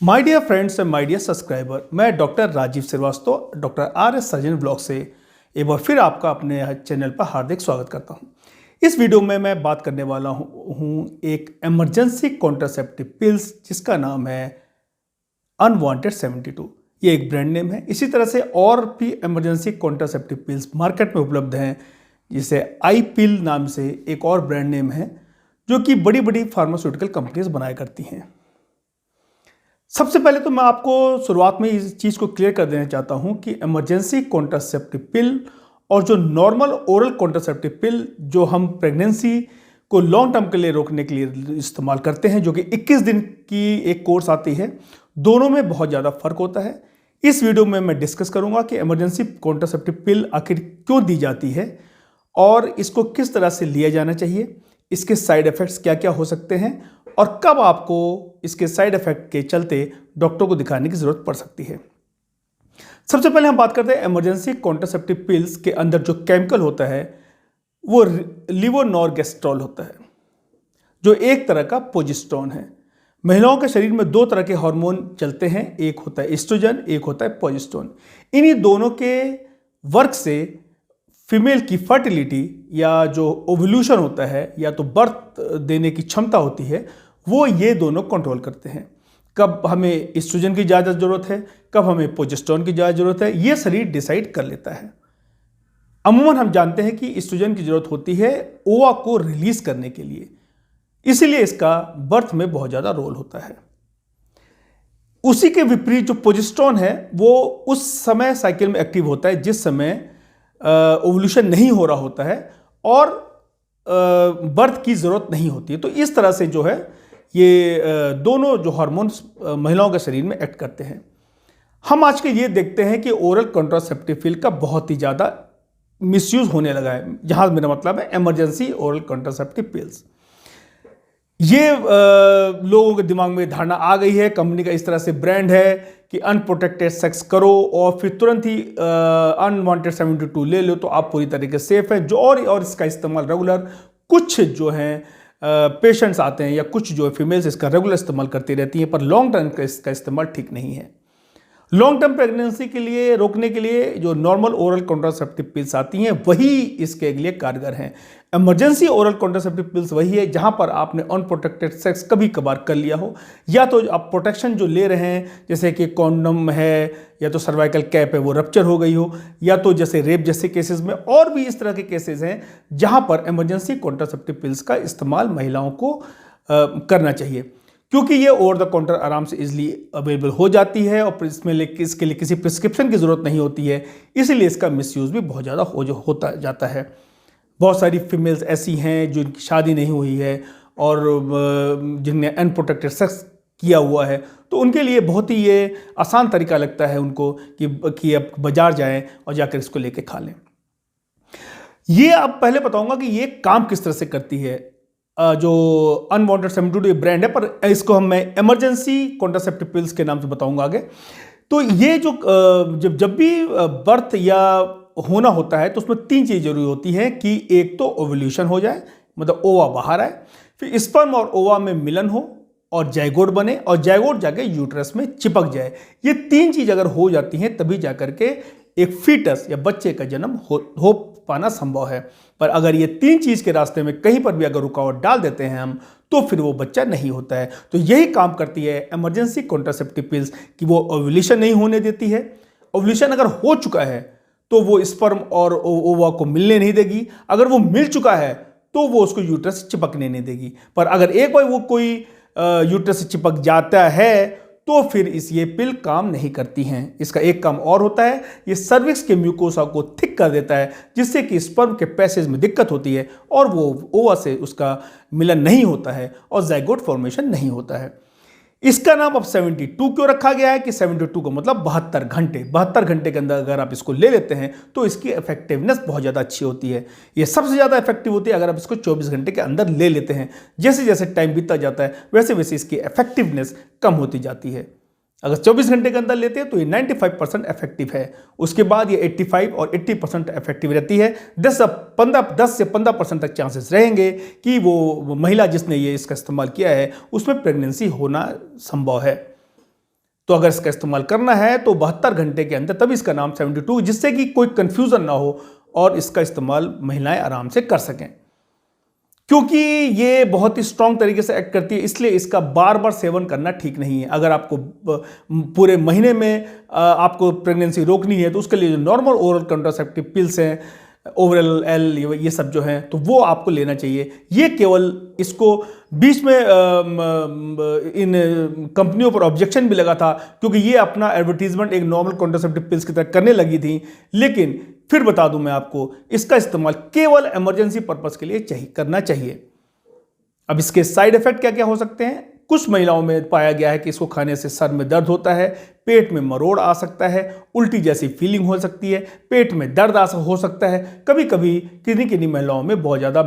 My dear friends and my dear subscriber, मैं doctor Rajeev Srivastava doctor RS. Surgeon blog से एक बार फिर आपका अपने चैनल पर हार्दिक स्वागत करता हूं। इस वीडियो में मैं बात करने वाला हूं एक इमरजेंसी कॉन्ट्रासेप्टिव पिल्स जिसका नाम है अनवांटेड 72। ये एक ब्रांड नेम है। इसी तरह से और भी इमरजेंसी कॉन्ट्रासेप्टिव पिल्स मार्केट में उपलब्ध हैं, जिसे आई पिल नाम से एक और ब्रांड नेम है जो कि बड़ी बड़ी फार्मास्यूटिकल कंपनीज बनाया करती हैं। सबसे पहले तो मैं आपको शुरुआत में इस चीज़ को क्लियर कर देना चाहता हूं कि इमरजेंसी कॉन्ट्रासेप्टिव पिल और जो नॉर्मल ओरल कॉन्ट्रासेप्टिव पिल जो हम प्रेगनेंसी को लॉन्ग टर्म के लिए रोकने के लिए इस्तेमाल करते हैं, जो कि 21 दिन की एक कोर्स आती है, दोनों में बहुत ज़्यादा फर्क होता है। इस वीडियो में मैं डिस्कस करूंगा कि इमरजेंसी कॉन्ट्रासेप्टिव पिल आखिर क्यों दी जाती है और इसको किस तरह से लिया जाना चाहिए, इसके साइड इफ़ेक्ट्स क्या क्या हो सकते हैं और कब आपको इसके साइड इफ़ेक्ट के चलते डॉक्टर को दिखाने की ज़रूरत पड़ सकती है। सबसे पहले हम बात करते हैं इमरजेंसी कॉन्ट्रासेप्टिव पिल्स के अंदर जो केमिकल होता है वो लीवोनॉर्गेस्ट्रॉल होता है, जो एक तरह का प्रोजेस्टेरोन है। महिलाओं के शरीर में दो तरह के हार्मोन चलते हैं, एक होता है एस्ट्रोजन, एक होता है प्रोजेस्टेरोन। इन्हीं दोनों के वर्क से फीमेल की फर्टिलिटी या जो ओव्यूलेशन होता है या तो बर्थ देने की क्षमता होती है, वो ये दोनों कंट्रोल करते हैं। कब हमें एस्ट्रोजन की ज़्यादा ज़रूरत है, कब हमें प्रोजेस्टेरोन की ज़्यादा ज़रूरत है, ये शरीर डिसाइड कर लेता है। अमूमन हम जानते हैं कि एस्ट्रोजन की ज़रूरत होती है ओवा को रिलीज करने के लिए, इसीलिए इसका बर्थ में बहुत ज़्यादा रोल होता है। उसी के विपरीत जो प्रोजेस्टेरोन है वो उस समय साइकिल में एक्टिव होता है जिस समय ओव्यूलेशन नहीं हो रहा होता है और बर्थ की ज़रूरत नहीं होती है। तो इस तरह से जो है ये दोनों जो हार्मोन्स महिलाओं के शरीर में एक्ट करते हैं। हम आज के ये देखते हैं कि ओरल कॉन्ट्रासेप्टिव पिल का बहुत ही ज़्यादा मिसयूज़ होने लगा है, जहाँ मेरा मतलब है इमरजेंसी ओरल कॉन्ट्रासेप्टिव पिल्स। ये लोगों के दिमाग में धारणा आ गई है, कंपनी का इस तरह से ब्रांड है कि अनप्रोटेक्टेड सेक्स करो और फिर तुरंत ही अनवांटेड 72 ले लो तो आप पूरी तरीके से सेफ हैं। जो और इसका इस्तेमाल रेगुलर कुछ जो हैं पेशेंट्स आते हैं या कुछ जो फीमेल्स इसका रेगुलर इस्तेमाल करती रहती हैं, पर लॉन्ग टर्म का इसका इस्तेमाल ठीक नहीं है। लॉन्ग टर्म प्रेगनेंसी के लिए रोकने के लिए जो नॉर्मल ओरल कॉन्ट्रासेप्टिव पिल्स आती हैं वही इसके लिए कारगर हैं। इमरजेंसी ओरल कॉन्ट्रासेप्टिव पिल्स वही है जहां पर आपने अनप्रोटेक्टेड सेक्स कभी कभार कर लिया हो, या तो आप प्रोटेक्शन जो ले रहे हैं जैसे कि कॉन्डम है या तो सर्वाइकल कैप है वो रप्चर हो गई हो, या तो जैसे रेप जैसे केसेस में और भी इस तरह के केसेस हैं जहां पर इमरजेंसी कॉन्ट्रासेप्टिव पिल्स का इस्तेमाल महिलाओं को करना चाहिए, क्योंकि ये ओवर द काउंटर आराम से इजीली अवेलेबल हो जाती है और इसके लिए किसी प्रिस्क्रिप्शन की ज़रूरत नहीं होती है। इसीलिए इसका मिसयूज़ भी बहुत ज़्यादा होता जाता है। बहुत सारी फीमेल्स ऐसी हैं जिनकी शादी नहीं हुई है और जिनने अनप्रोटेक्टेड सेक्स किया हुआ है, तो उनके लिए बहुत ही ये आसान तरीका लगता है उनको कि अब बाज़ार जाएँ और जाकर इसको लेके खा लें। ये अब पहले बताऊँगा कि ये काम किस तरह से करती है। जो अनवांटेड 72 ब्रांड है, पर इसको मैं इमरजेंसी कॉन्ट्रासेप्टिव पिल्स के नाम से बताऊंगा आगे। तो ये जो जब भी बर्थ या होना होता है तो उसमें तीन चीज़ जरूरी होती है कि एक तो ओव्यूलेशन हो जाए, मतलब ओवा बाहर आए, फिर स्पर्म और ओवा में मिलन हो और जाइगोट बने और जाइगोट जाके यूट्रस में चिपक जाए। ये तीन चीज़ अगर हो जाती हैं तभी जाकर के एक फीटस या बच्चे का जन्म हो पाना संभव है। पर अगर ये तीन चीज़ के रास्ते में कहीं पर भी अगर रुकावट डाल देते हैं हम, तो फिर वो बच्चा नहीं होता है। तो यही काम करती है इमरजेंसी कॉन्ट्रासेप्टिव पिल्स कि वो ओव्यूलेशन नहीं होने देती है। ओव्यूलेशन अगर हो चुका है तो वो स्पर्म और ओवा को मिलने नहीं देगी, अगर वो मिल चुका है तो वो उसको यूट्रस से चिपकने नहीं देगी। पर अगर एक बार वो कोई यूट्रस से चिपक जाता है तो फिर ये पिल काम नहीं करती हैं। इसका एक काम और होता है, ये सर्विक्स के म्यूकोसा को थिक कर देता है, जिससे कि स्पर्म के पैसेज में दिक्कत होती है और वो ओवा से उसका मिलन नहीं होता है और जाइगोट फॉर्मेशन नहीं होता है। इसका नाम अब 72 क्यों रखा गया है कि 72 का मतलब 72 घंटे के अंदर अगर आप इसको ले लेते हैं तो इसकी इफेक्टिवनेस बहुत ज़्यादा अच्छी होती है। ये सबसे ज़्यादा इफेक्टिव होती है अगर आप इसको 24 घंटे के अंदर ले लेते हैं। जैसे जैसे टाइम बीतता जाता है वैसे वैसे इसकी इफेक्टिवनेस कम होती जाती है। अगर 24 घंटे के अंदर लेते हैं तो ये 95% इफेक्टिव है, उसके बाद ये 85 और 80% इफेक्टिव रहती है। 10 से 15% तक चांसेस रहेंगे कि वो महिला जिसने ये इसका इस्तेमाल किया है उसमें प्रेगनेंसी होना संभव है। तो अगर इसका इस्तेमाल करना है तो 72 घंटे के अंदर, तभी इसका नाम 72, जिससे कि कोई कंफ्यूजन ना हो और इसका इस्तेमाल महिलाएं आराम से कर सकें। क्योंकि ये बहुत ही स्ट्रांग तरीके से एक्ट करती है, इसलिए इसका बार बार सेवन करना ठीक नहीं है। अगर आपको पूरे महीने में आपको प्रेगनेंसी रोकनी है तो उसके लिए जो नॉर्मल ओरल कंट्रासेप्टिव पिल्स हैं, ओवरल एल, ये सब जो हैं, तो वो आपको लेना चाहिए। ये केवल इसको बीच में इन कंपनियों पर ऑब्जेक्शन भी लगा था क्योंकि ये अपना एडवर्टीजमेंट एक नॉर्मल कॉन्ट्रासेप्टिव पिल्स की तरह करने लगी थी। लेकिन फिर बता दूं मैं आपको, इसका इस्तेमाल केवल इमरजेंसी पर्पस के लिए करना चाहिए। अब इसके साइड इफेक्ट क्या क्या हो सकते हैं? कुछ महिलाओं में पाया गया है कि इसको खाने से सर में दर्द होता है, पेट में मरोड़ आ सकता है, उल्टी जैसी फीलिंग हो सकती है, पेट में दर्द हो सकता है, कभी कभी किन्हीं महिलाओं में बहुत ज़्यादा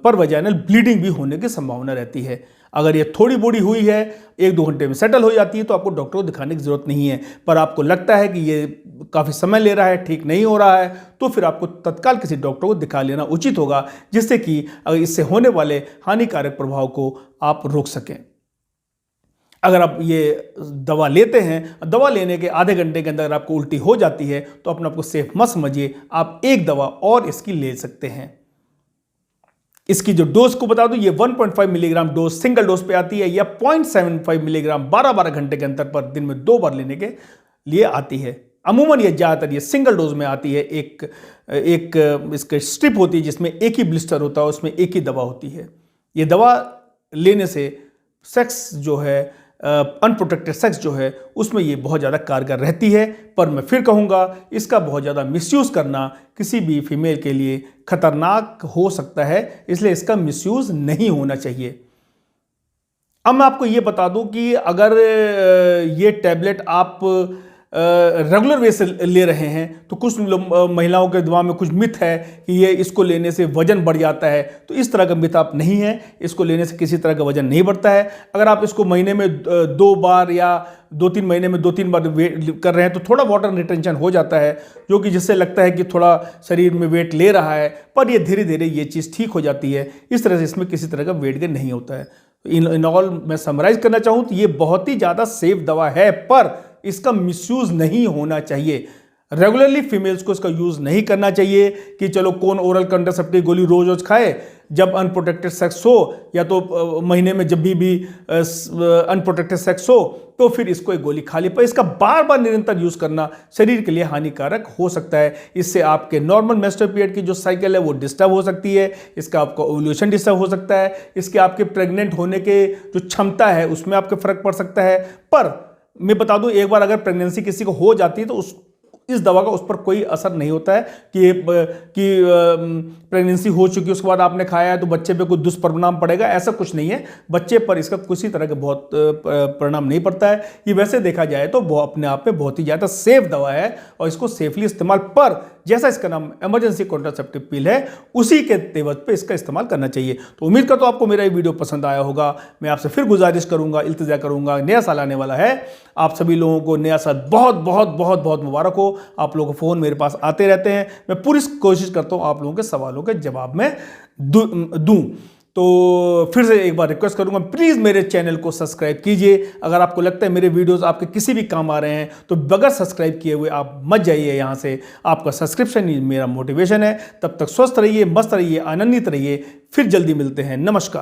परवजाइनल ब्लीडिंग भी होने की संभावना रहती है। अगर ये थोड़ी बड़ी हुई है, 1-2 घंटे में सेटल हो जाती है, तो आपको डॉक्टर को दिखाने की जरूरत नहीं है। पर आपको लगता है कि ये काफ़ी समय ले रहा है, ठीक नहीं हो रहा है, तो फिर आपको तत्काल किसी डॉक्टर को दिखा लेना उचित होगा, जिससे कि इससे होने वाले हानिकारक प्रभाव को आप रोक सकें। अगर आप ये दवा लेते हैं, दवा लेने के आधे घंटे के अंदर आपको उल्टी हो जाती है, तो अपने आपको सेफ मत समझिए, आप एक दवा और इसकी ले सकते हैं। इसकी जो डोज को बता दूं, ये 1.5 मिलीग्राम डोज सिंगल डोज पे आती है, या 0.75 मिलीग्राम 12-12 घंटे के अंतर पर दिन में 2 बार लेने के लिए आती है। अमूमन ये ज़्यादातर ये सिंगल डोज में आती है। एक इसके स्ट्रिप होती है जिसमें एक ही ब्लिस्टर होता है, उसमें एक ही दवा होती है। ये दवा लेने से सेक्स जो है, अनप्रोटेक्टेड सेक्स जो है, उसमें ये बहुत ज़्यादा कारगर रहती है। पर मैं फिर कहूँगा, इसका बहुत ज़्यादा मिसयूज़ करना किसी भी फीमेल के लिए खतरनाक हो सकता है, इसलिए इसका मिसयूज़ नहीं होना चाहिए। अब मैं आपको ये बता दूं कि अगर ये टैबलेट आप रेगुलर वे से ले रहे हैं, तो कुछ महिलाओं के दिमाग में कुछ मिथ है कि ये इसको लेने से वजन बढ़ जाता है। तो इस तरह का मिथ आप नहीं है, इसको लेने से किसी तरह का वजन नहीं बढ़ता है। अगर आप इसको महीने में 2 बार या 2-3 महीने में 2-3 बार वेट कर रहे हैं, तो थोड़ा वाटर रिटेंशन हो जाता है, जो कि जिससे लगता है कि थोड़ा शरीर में वेट ले रहा है, पर ये धीरे धीरे ये चीज़ ठीक हो जाती है। इस तरह से इसमें किसी तरह का वेट गेन नहीं होता है। इन ऑल मैं समराइज करना चाहूँ तो ये बहुत ही ज़्यादा सेफ दवा है, पर इसका मिसयूज़ नहीं होना चाहिए। रेगुलरली फीमेल्स को इसका यूज़ नहीं करना चाहिए कि चलो कौन ओरल कंट्रासेप्टिव गोली रोज रोज खाए, जब अनप्रोटेक्टेड सेक्स हो, या तो महीने में जब भी अनप्रोटेक्टेड सेक्स हो तो फिर इसको एक गोली खा ली। पर इसका बार बार निरंतर यूज़ करना शरीर के लिए हानिकारक हो सकता है। इससे आपके नॉर्मल मेंस्ट्रुअल पीरियड की जो साइकिल है वो डिस्टर्ब हो सकती है, इसका आपका ओव्यूलेशन डिस्टर्ब हो सकता है, इसके आपके प्रेग्नेंट होने के जो क्षमता है उसमें आपके फर्क पड़ सकता है। पर मैं बता दूं, एक बार अगर प्रेगनेंसी किसी को हो जाती है तो इस दवा का उस पर कोई असर नहीं होता है कि प्रेगनेंसी हो चुकी है उसके बाद आपने खाया है तो बच्चे पे कोई दुष्परिणाम पड़ेगा, ऐसा कुछ नहीं है। बच्चे पर इसका किसी तरह का बहुत परिणाम नहीं पड़ता है। ये वैसे देखा जाए तो वो अपने आप में बहुत ही ज़्यादा सेफ दवा है और इसको सेफली इस्तेमाल, पर जैसा इसका नाम इमरजेंसी कॉन्ट्रासेप्टिव पिल है, उसी के तेवत पे इसका इस्तेमाल करना चाहिए। तो उम्मीद करता हूँ आपको मेरा ये वीडियो पसंद आया होगा। मैं आपसे फिर गुजारिश करूंगा, इल्तिजा करूंगा, नया साल आने वाला है, आप सभी लोगों को नया साल बहुत बहुत बहुत बहुत मुबारक हो। आप लोगों के फ़ोन मेरे पास आते रहते हैं, मैं पूरी कोशिश करता हूँ आप लोगों के सवालों के जवाब में दूं। तो फिर से एक बार रिक्वेस्ट करूंगा, प्लीज़ मेरे चैनल को सब्सक्राइब कीजिए। अगर आपको लगता है मेरे वीडियोस आपके किसी भी काम आ रहे हैं तो बगैर सब्सक्राइब किए हुए आप मत जाइए यहाँ से। आपका सब्सक्रिप्शन ही मेरा मोटिवेशन है। तब तक स्वस्थ रहिए, मस्त रहिए, आनंदित रहिए। फिर जल्दी मिलते हैं। नमस्कार।